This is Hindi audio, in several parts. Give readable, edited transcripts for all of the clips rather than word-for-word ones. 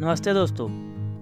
नमस्ते दोस्तों।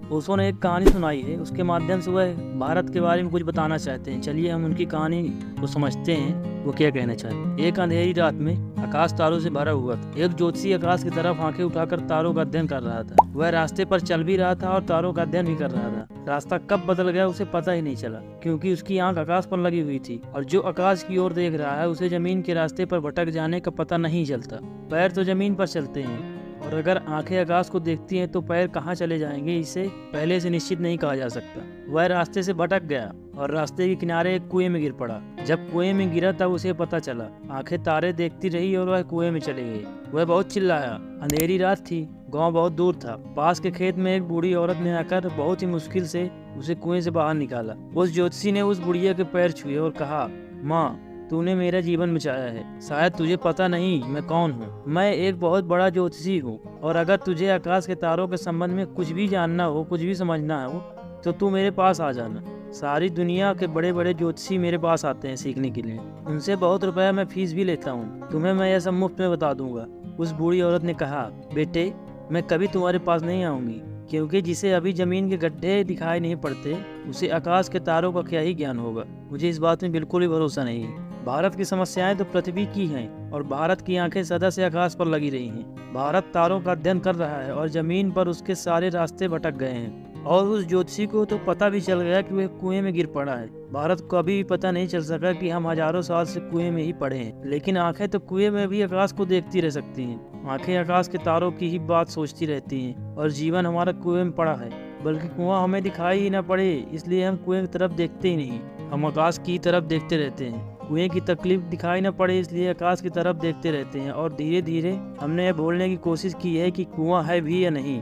ओशो ने एक कहानी सुनाई है, उसके माध्यम से वह भारत के बारे में कुछ बताना चाहते हैं। चलिए हम उनकी कहानी को समझते हैं, वो क्या कहना चाहते हैं। एक अंधेरी रात में आकाश तारों से भरा हुआ था। एक ज्योतिषी आकाश की तरफ आंखें उठाकर तारों का अध्ययन कर रहा था। वह रास्ते पर चल भी रहा था और तारों का अध्ययन भी कर रहा था। रास्ता कब बदल गया उसे पता ही नहीं चला, क्योंकि उसकी आंख आकाश पर लगी हुई थी और जो आकाश की ओर देख रहा है उसे जमीन के रास्ते पर भटक जाने का पता नहीं चलता। पैर तो जमीन पर चलते हैं और अगर आंखें आकाश को देखती हैं तो पैर कहाँ चले जाएंगे, इसे पहले से निश्चित नहीं कहा जा सकता। वह रास्ते से भटक गया और रास्ते के किनारे एक कुएं में गिर पड़ा। जब कुएं में गिरा तब उसे पता चला। आंखें तारे देखती रही और वह कुएं में चली गई। वह बहुत चिल्लाया। अंधेरी रात थी, गांव बहुत दूर था। पास के खेत में एक बूढ़ी औरत ने आकर बहुत ही मुश्किल से उसे कुएं से बाहर निकाला। उस ज्योतिषी ने उस बुढ़िया के पैर छुए और कहा, माँ, तूने मेरा जीवन बचाया है। शायद तुझे पता नहीं मैं कौन हूँ। मैं एक बहुत बड़ा ज्योतिषी हूँ और अगर तुझे आकाश के तारों के संबंध में कुछ भी जानना हो, कुछ भी समझना हो, तो तू मेरे पास आ जाना। सारी दुनिया के बड़े बड़े ज्योतिषी मेरे पास आते हैं सीखने के लिए। उनसे बहुत रुपया मैं फीस भी लेता हूँ। तुम्हें मैं यह सब मुफ्त में बता दूंगा। उस बूढ़ी औरत ने कहा, बेटे, मैं कभी तुम्हारे पास नहीं आऊंगी, क्योंकि जिसे अभी जमीन के गड्ढे दिखाई नहीं पड़ते उसे आकाश के तारों का क्या ही ज्ञान होगा। मुझे इस बात में बिल्कुल भी भरोसा नहीं है। भारत की समस्याएं तो पृथ्वी की हैं और भारत की आंखें सदा से आकाश पर लगी रही हैं। भारत तारों का अध्ययन कर रहा है और जमीन पर उसके सारे रास्ते भटक गए हैं और उस ज्योतिषी को तो पता भी चल गया कि वह कुएं में गिर पड़ा है। भारत को अभी भी पता नहीं चल सका कि हम हजारों साल से कुएं में ही पड़े हैं, लेकिन आंखें तो कुएं में भी आकाश को देखती रह सकती हैं। आंखें आकाश के तारों की ही बात सोचती रहती हैं और जीवन हमारा कुएं में पड़ा है, बल्कि कुआं हमें दिखाई ही न पड़े इसलिए हम कुएं की तरफ देखते ही नहीं, हम आकाश की तरफ देखते रहते हैं। कुएं की तकलीफ दिखाई न पड़े इसलिए आकाश की तरफ देखते रहते हैं और धीरे धीरे हमने यह बोलने की कोशिश की है कि कुआं है भी या नहीं।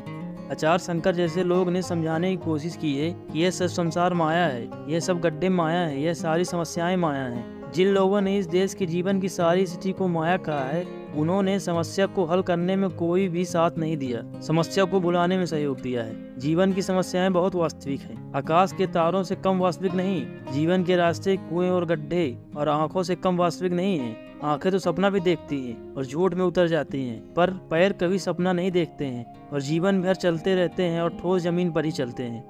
आचार्य शंकर जैसे लोग ने समझाने की कोशिश की है कि यह सब संसार माया है, यह सब गड्ढे माया है, यह सारी समस्याएं माया हैं। जिन लोगों ने इस देश के जीवन की सारी स्थिति को माया कहा है, उन्होंने समस्या को हल करने में कोई भी साथ नहीं दिया, समस्या को बुलाने में सहयोग दिया है। जीवन की समस्याएं बहुत वास्तविक हैं, आकाश के तारों से कम वास्तविक नहीं। जीवन के रास्ते कुएं और गड्ढे और आंखों से कम वास्तविक नहीं है। आंखें तो सपना भी देखती हैं और झूठ में उतर जाती हैं, पर पैर कभी सपना नहीं देखते हैं और जीवन भर चलते रहते हैं और ठोस जमीन पर ही चलते हैं।